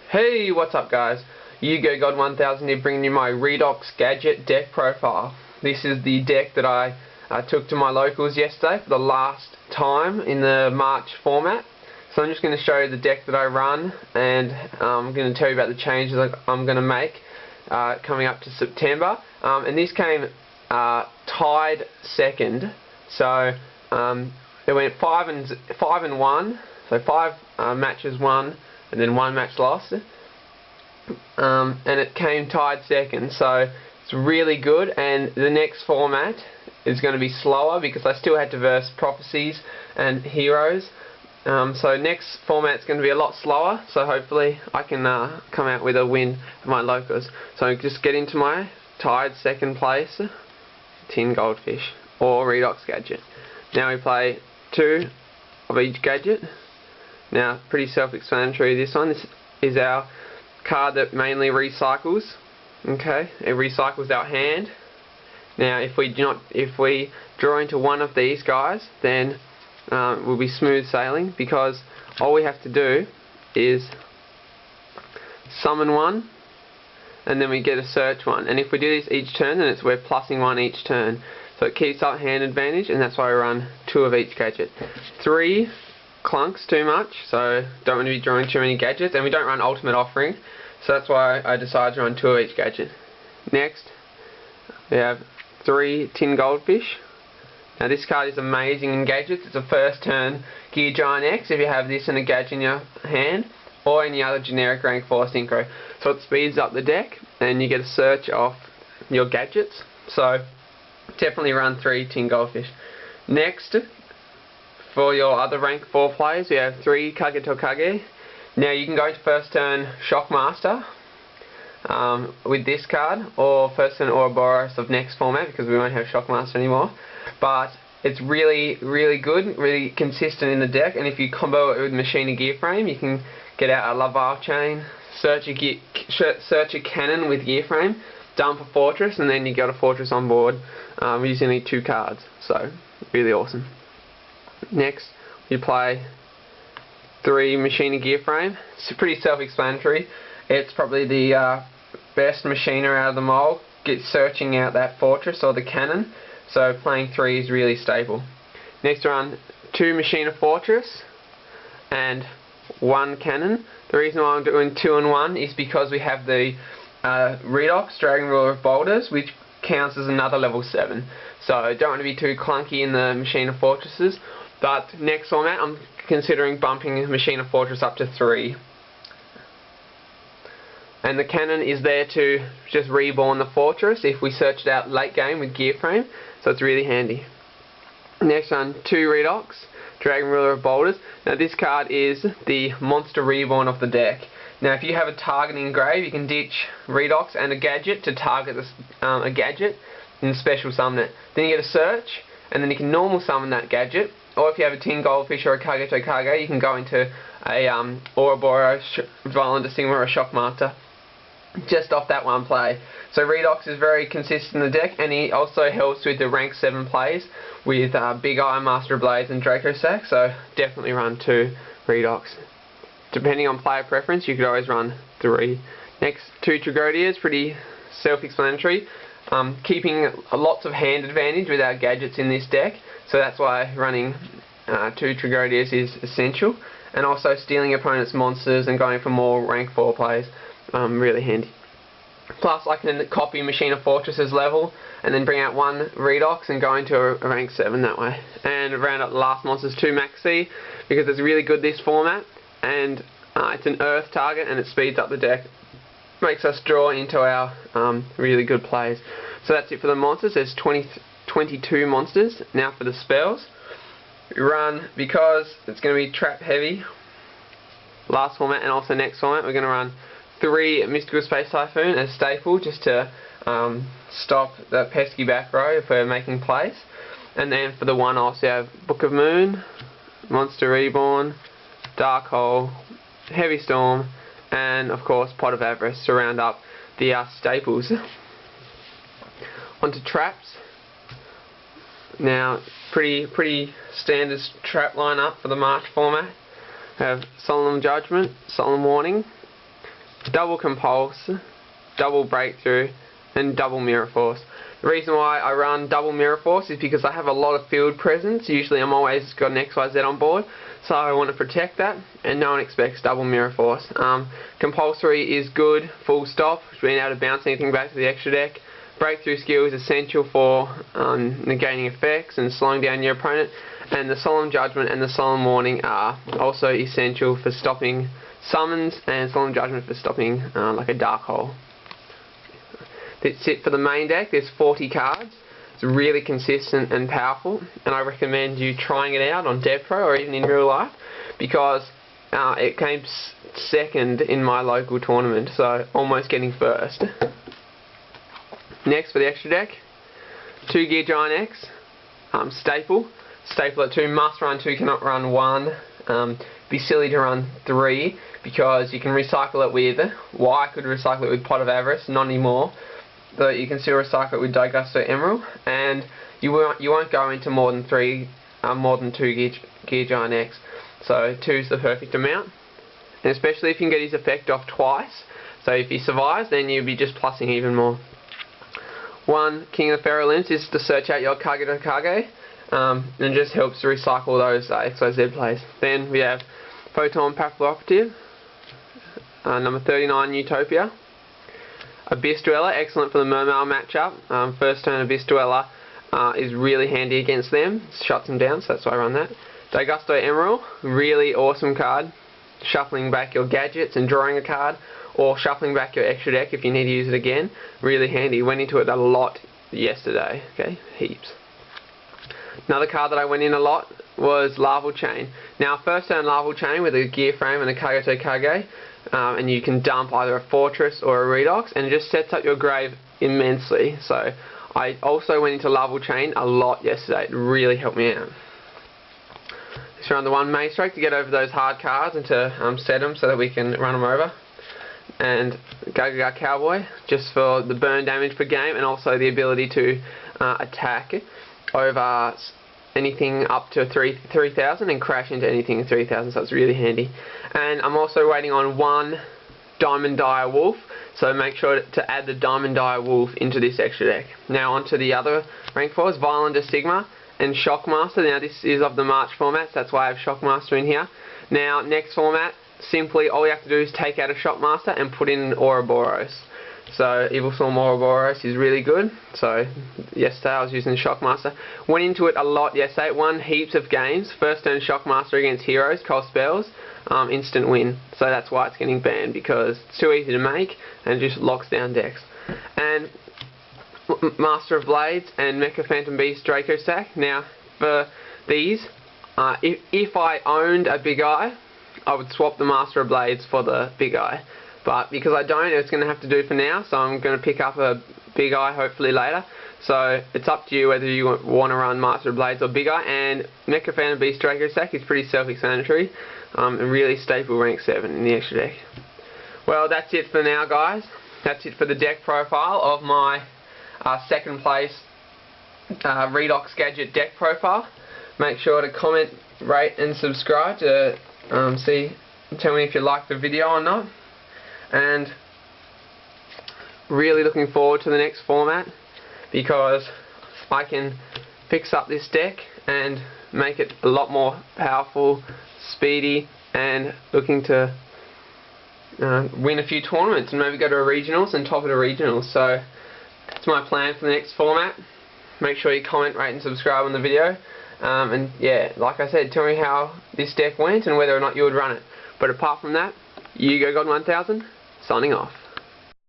Hey, what's up guys? Yugioh God 1000 here, bringing you my Redox gadget deck profile. This is the deck that I took to my locals yesterday for the last time in the March format. So I'm just going to show you the deck that I run, and I'm going to tell you about the changes I'm going to make coming up to September. And this came tied second, so it went 5 and 1, so 5 matches won and then 1 match lost, and it came tied second, so it's really good. And the next format is going to be slower because I still had to verse prophecies and heroes, so next format is going to be a lot slower, so hopefully I can come out with a win for my locals. So just get into my tied second place tin goldfish or Redox gadget. Now we play 2 of each gadget. Now, pretty self-explanatory this one. This is our card that mainly recycles. Okay, it recycles our hand. Now, if we draw into one of these guys, then we'll be smooth sailing, because all we have to do is summon one, and then we get a search one. And if we do this each turn, then we're plussing 1 each turn. So it keeps up hand advantage, and that's why we run 2 of each gadget. 3 clunks too much, so don't want to be drawing too many gadgets, and we don't run ultimate offering, so that's why I decided to run 2 of each gadget. Next, we have 3 tin goldfish. Now this card is amazing in gadgets. It's a first turn Gear Giant X if you have this in a gadget in your hand, or any other generic rank 4 synchro. So it speeds up the deck and you get a search off your gadgets, so definitely run 3 tin goldfish. Next, for your other rank 4 players, we have 3 Kage Tokage. Now you can go to first turn Shockmaster with this card, or first turn Ouroboros of next format, because we won't have Shockmaster anymore. But it's really good, really consistent in the deck, and if you combo it with Machine Gear Frame, you can get out a Laval Chain, search a cannon with Gear Frame, dump a fortress, and then you got a fortress on board using only 2 cards. So really awesome. Next, we play 3 Machine Gear Frame. It's pretty self-explanatory. It's probably the best machiner out of them all, searching out that fortress or the cannon. So playing 3 is really stable. Next, run 2 Machiner Fortress and 1 cannon. The reason why I'm doing 2 and 1 is because we have the Redox, Dragon Ruler of Boulders, which counts as another level 7. So don't want to be too clunky in the Machiner Fortresses. But next format, I'm considering bumping Machiner Fortress up to 3. And the cannon is there to just reborn the fortress if we search it out late game with Gear Frame, so it's really handy. Next one, 2 Redox, Dragon Ruler of Boulders. Now this card is the monster reborn of the deck. Now if you have a targeting grave, you can ditch Redox and a gadget to target a gadget and special summon it. Then you get a search, and then you can normal summon that gadget. Or if you have a tin goldfish or a Kage Tokage, you can go into a Ouroboros, Violent Distinguisher, or a Shockmaster just off that one play. So Redox is very consistent in the deck, and he also helps with the rank 7 plays with Big Eye, Master of Blades, and Draco Sack, so definitely run 2 Redox. Depending on player preference, you could always run 3. Next, 2 Trigodias, pretty self-explanatory. Keeping lots of hand advantage with our gadgets in this deck, so that's why running 2 Trigodias is essential. And also stealing opponents' monsters and going for more rank 4 plays, really handy. Plus I can copy Machiner Fortress's level and then bring out 1 Redox and go into a rank 7 that way. And round up the last monsters 2 Maxi, because it's really good this format, and it's an earth target and it speeds up the deck. Makes us draw into our really good plays. So that's it for the monsters. There's 22 monsters. Now for the spells. We run, because it's going to be trap heavy last format and also next format, we're going to run 3 Mystical Space Typhoon as staple, just to stop the pesky back row if we're making plays. And then for the 1 I also have Book of Moon, Monster Reborn, Dark Hole, Heavy Storm, and of course Pot of Avarice to round up the staples. Onto traps. Now, pretty standard trap lineup for the March format. We have Solemn Judgment, Solemn Warning, double compulse, double breakthrough, and double mirror force. The reason why I run double mirror force is because I have a lot of field presence. Usually I'm always got an XYZ on board, so I want to protect that, and no one expects double mirror force. Compulsory is good, full stop, being able to bounce anything back to the extra deck. Breakthrough skill is essential for negating effects and slowing down your opponent, and the Solemn Judgment and the Solemn Warning are also essential for stopping summons, and Solemn Judgment for stopping like a dark hole. That's it for the main deck. There's 40 cards. It's really consistent and powerful, and I recommend you trying it out on DevPro or even in real life, because it came second in my local tournament, so almost getting first. Next for the extra deck, 2 Gear Giant X, staple at 2, must run 2, cannot run 1. Be silly to run 3 because you can recycle it with Y. Could recycle it with Pot of Avarice, not anymore. But you can still recycle it with Digusto Emerald, and you won't go into more than 2 Gear Giant X. So 2 is the perfect amount, and especially if you can get his effect off twice. So if he survives, then you'll be just plussing even more. 1 King of the Pharaoh Limbs is to search out your Kage to Kage, and just helps to recycle those XYZ plays. Then we have Photon Pathful Operative, number 39 Utopia. Abyss Dweller, excellent for the Mermail matchup. First turn Abyss Dweller is really handy against them, shuts them down, so that's why I run that. Digusto Emerald, really awesome card. Shuffling back your gadgets and drawing a card, or shuffling back your extra deck if you need to use it again. Really handy. Went into it a lot yesterday, okay, heaps. Another card that I went in a lot was Larval Chain. Now, first turn Larval Chain with a gear frame and a Kage to Kage, and you can dump either a Fortress or a Redox, and it just sets up your grave immensely. So I also went into Larval Chain a lot yesterday. It really helped me out. Let's run the 1 Maze Strike to get over those hard cards and to set them so that we can run them over. And Gagaga Cowboy, just for the burn damage per game, and also the ability to attack over anything up to 3,000 and crash into anything 3,000, so it's really handy. And I'm also waiting on 1 Diamond Dire Wolf, so make sure to add the Diamond Dire Wolf into this extra deck. Now onto the other rank 4s, Violent Sigma and Shockmaster. Now this is of the March format, so that's why I have Shockmaster in here. Now next format, simply all you have to do is take out a Shockmaster and put in an Ouroboros. So Evil Storm Ouroboros is really good. So yesterday I was using the Shockmaster. Went into it a lot yesterday. Won heaps of games. First turn Shockmaster against heroes, cost spells, instant win. So that's why it's getting banned, because it's too easy to make and it just locks down decks. And Master of Blades and Mecha Phantom Beast Draco Stack. Now for these, if I owned a Big Eye, I would swap the Master of Blades for the Big Eye. But because I don't, it's going to have to do for now, so I'm going to pick up a Big Eye hopefully later. So it's up to you whether you want to run Master of Blades or Big Eye. And Mecha Phantom Beast Draco Stack is pretty self-explanatory, and really staple rank 7 in the extra deck. Well, that's it for now, guys. That's it for the deck profile of my second place Redox Gadget deck profile. Make sure to comment, rate and subscribe to tell me if you liked the video or not. And really looking forward to the next format, because I can fix up this deck and make it a lot more powerful, speedy, and looking to win a few tournaments and maybe go to a regionals and top at a regionals. So that's my plan for the next format. Make sure you comment, rate and subscribe on the video, and yeah, like I said, tell me how this deck went and whether or not you would run it. But apart from that, Yugioh God 1000 signing off.